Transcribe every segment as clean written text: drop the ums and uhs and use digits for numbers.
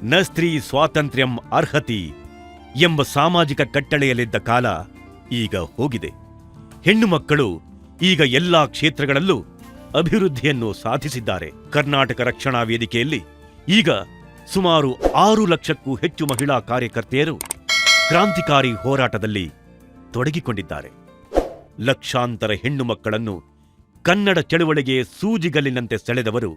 ನ ಸ್ತ್ರೀ ಸ್ವಾತಂತ್ರ್ಯಂ ಅರ್ಹತಿ ಎಂಬ ಸಾಮಾಜಿಕ ಕಟ್ಟಳೆಯಲ್ಲಿದ್ದ ಕಾಲ ಈಗ ಹೋಗಿದೆ. ಹೆಣ್ಣು ಮಕ್ಕಳು ಈಗ ಎಲ್ಲಾ ಕ್ಷೇತ್ರಗಳಲ್ಲೂ ಅಭಿವೃದ್ಧಿಯನ್ನು ಸಾಧಿಸಿದ್ದಾರೆ. ಕರ್ನಾಟಕ ರಕ್ಷಣಾ ವೇದಿಕೆಯಲ್ಲಿ ಈಗ ಸುಮಾರು 6 ಲಕ್ಷಕ್ಕೂ ಹೆಚ್ಚು ಮಹಿಳಾ ಕಾರ್ಯಕರ್ತೆಯರು ಕ್ರಾಂತಿಕಾರಿ ಹೋರಾಟದಲ್ಲಿ ತೊಡಗಿಕೊಂಡಿದ್ದಾರೆ. ಲಕ್ಷಾಂತರ ಹೆಣ್ಣು ಮಕ್ಕಳನ್ನು ಕನ್ನಡ ಚಳವಳಿಗೆ ಸೂಜಿಗಲ್ಲಿನಂತೆ ಸೆಳೆದವರು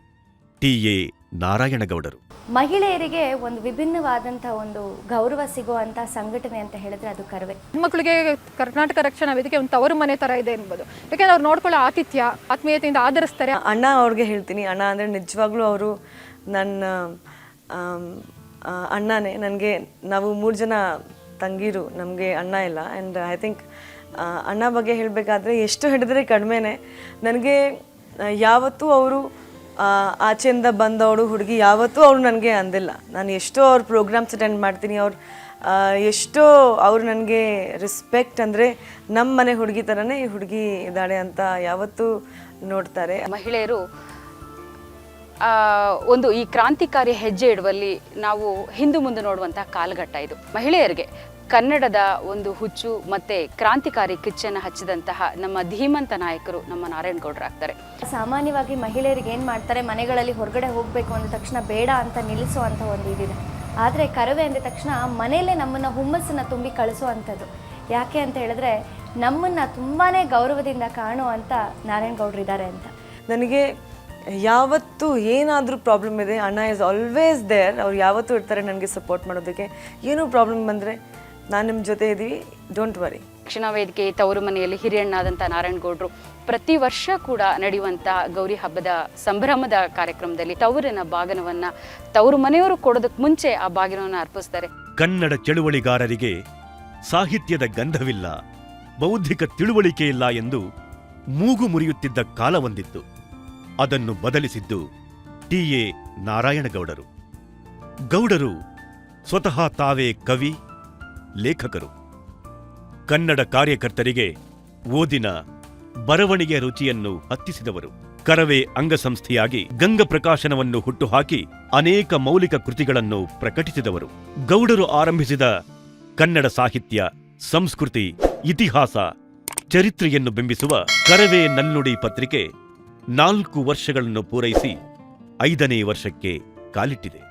ಟಿ.ಎ. ನಾರಾಯಣಗೌಡರು. ಮಹಿಳೆಯರಿಗೆ ಒಂದು ವಿಭಿನ್ನವಾದಂಥ ಒಂದು ಗೌರವ ಸಿಗುವಂಥ ಸಂಘಟನೆ ಅಂತ ಹೇಳಿದ್ರೆ ಅದು ಕರವೇ. ಮಕ್ಕಳಿಗೆ ಕರ್ನಾಟಕ ರಕ್ಷಣಾ ವೇದಿಕೆ ಒಂದು ತವರು ಮನೆ ಥರ ಇದೆ ಅನ್ಬೋದು. ಯಾಕೆಂದ್ರೆ ಅವ್ರು ನೋಡ್ಕೊಳ್ಳೋ ಆತಿಥ್ಯ ಆತ್ಮೀಯತೆಯಿಂದ ಆಧರಿಸ್ತಾರೆ. ಅಣ್ಣ ಅವ್ರಿಗೆ ಹೇಳ್ತೀನಿ, ಅಣ್ಣ ಅಂದರೆ ನಿಜವಾಗ್ಲೂ ಅವರು ನನ್ನ ಅಣ್ಣನೇ. ನನಗೆ ನಾವು 3 ಜನ ತಂಗೀರು, ನಮಗೆ ಅಣ್ಣ ಇಲ್ಲ. ಆ್ಯಂಡ್ ಐ ಥಿಂಕ್ ಅಣ್ಣ ಬಗ್ಗೆ ಹೇಳಬೇಕಾದ್ರೆ ಎಷ್ಟು ಹಿಡಿದ್ರೆ ಕಡಿಮೆನೇ. ನನಗೆ ಯಾವತ್ತೂ ಅವರು ಆಚೆಯಿಂದ ಬಂದವಳು ಹುಡುಗಿ ಯಾವತ್ತೂ ಅವರು ನನಗೆ ಅಂದಿಲ್ಲ. ನಾನು ಎಷ್ಟೋ ಅವ್ರ ಪ್ರೋಗ್ರಾಮ್ಸ್ ಅಟೆಂಡ್ ಮಾಡ್ತೀನಿ, ಎಷ್ಟೋ ಅವರು ನನಗೆ ರೆಸ್ಪೆಕ್ಟ್ ಅಂದರೆ ನಮ್ಮ ಮನೆ ಹುಡುಗಿ ಥರನೇ ಈ ಹುಡುಗಿ ಇದ್ದಾಳೆ ಅಂತ ಯಾವತ್ತೂ ನೋಡ್ತಾರೆ. ಮಹಿಳೆಯರು ಒಂದು ಈ ಕ್ರಾಂತಿಕಾರಿ ಹೆಜ್ಜೆ ಇಡುವಲ್ಲಿ ನಾವು ಹಿಂದು ಮುಂದೆ ನೋಡುವಂಥ ಕಾಲಘಟ್ಟ ಇದು. ಮಹಿಳೆಯರಿಗೆ ಕನ್ನಡದ ಒಂದು ಹುಚ್ಚು ಮತ್ತು ಕ್ರಾಂತಿಕಾರಿ ಕಿಚ್ಚನ್ನು ಹಚ್ಚಿದಂತಹ ನಮ್ಮ ಧೀಮಂತ ನಾಯಕರು ನಮ್ಮ ನಾರಾಯಣಗೌಡರಾಗ್ತಾರೆ. ಸಾಮಾನ್ಯವಾಗಿ ಮಹಿಳೆಯರಿಗೆ ಏನು ಮಾಡ್ತಾರೆ, ಮನೆಗಳಲ್ಲಿ ಹೊರಗಡೆ ಹೋಗಬೇಕು ಅಂದ ತಕ್ಷಣ ಬೇಡ ಅಂತ ನಿಲ್ಲಿಸುವಂಥ ಒಂದು ಇದಿದೆ. ಆದರೆ ಕರವೇ ಅಂದ ತಕ್ಷಣ ಮನೆಯಲ್ಲೇ ನಮ್ಮನ್ನು ಹುಮ್ಮಸ್ಸನ್ನು ತುಂಬಿ ಕಳಿಸುವಂಥದ್ದು. ಯಾಕೆ ಅಂತ ಹೇಳಿದ್ರೆ ನಮ್ಮನ್ನು ತುಂಬಾ ಗೌರವದಿಂದ ಕಾಣುವಂಥ ನಾರಾಯಣಗೌಡರಿದ್ದಾರೆ ಅಂತ. ನನಗೆ ಯಾವತ್ತೂ ಏನಾದರೂ ಪ್ರಾಬ್ಲಮ್ ಇದೆ, ಅಣ್ಣ ಈಸ್ ಆಲ್ವೇಸ್ ದೇರ್. ಅವ್ರು ಯಾವತ್ತೂ ಇರ್ತಾರೆ ನನಗೆ ಸಪೋರ್ಟ್ ಮಾಡೋದಕ್ಕೆ. ಏನೂ ಪ್ರಾಬ್ಲಮ್ ಬಂದರೆ ನಾನು ನಿಮ್ಮ ಜೊತೆ ಇದ್ದೀವಿ, ಡೋಂಟ್ ವರಿ. ರಕ್ಷಣಾ ವೇದಿಕೆ ತವರು ಮನೆಯಲ್ಲಿ ಹಿರಿಯಣ್ಣಾದಂಥ ನಾರಾಯಣಗೌಡರು ಪ್ರತಿ ವರ್ಷ ಕೂಡ ನಡೆಯುವಂಥ ಗೌರಿ ಹಬ್ಬದ ಸಂಭ್ರಮದ ಕಾರ್ಯಕ್ರಮದಲ್ಲಿ ತವರಿನ ಬಾಗಿನವನ್ನು ತವರು ಮನೆಯವರು ಕೊಡೋದಕ್ಕೆ ಮುಂಚೆ ಆ ಬಾಗಿನವನ್ನು ಅರ್ಪಿಸ್ತಾರೆ. ಕನ್ನಡ ಚಳುವಳಿಗಾರರಿಗೆ ಸಾಹಿತ್ಯದ ಗಂಧವಿಲ್ಲ, ಬೌದ್ಧಿಕ ತಿಳುವಳಿಕೆ ಇಲ್ಲ ಎಂದು ಮೂಗು ಮುರಿಯುತ್ತಿದ್ದ ಕಾಲವೊಂದಿತ್ತು. ಅದನ್ನು ಬದಲಿಸಿದ್ದು ಟಿ.ಎ. ನಾರಾಯಣಗೌಡರು. ಗೌಡರು ಸ್ವತಃ ತಾವೇ ಕವಿ, ಲೇಖಕರು. ಕನ್ನಡ ಕಾರ್ಯಕರ್ತರಿಗೆ ಓದಿನ ಬರವಣಿಗೆಯ ರುಚಿಯನ್ನು ಹತ್ತಿಸಿದವರು. ಕರವೇ ಅಂಗಸಂಸ್ಥೆಯಾಗಿ ಗಂಗಪ್ರಕಾಶನವನ್ನು ಹುಟ್ಟುಹಾಕಿ ಅನೇಕ ಮೌಲಿಕ ಕೃತಿಗಳನ್ನು ಪ್ರಕಟಿಸಿದವರು. ಗೌಡರು ಆರಂಭಿಸಿದ ಕನ್ನಡ ಸಾಹಿತ್ಯ, ಸಂಸ್ಕೃತಿ, ಇತಿಹಾಸ, ಚರಿತ್ರೆಯನ್ನು ಬಿಂಬಿಸುವ ಕರವೇ ನಲ್ನುಡಿ ಪತ್ರಿಕೆ 4 ವರ್ಷಗಳನ್ನು ಪೂರೈಸಿ 5ನೇ ವರ್ಷಕ್ಕೆ ಕಾಲಿಟ್ಟಿದೆ.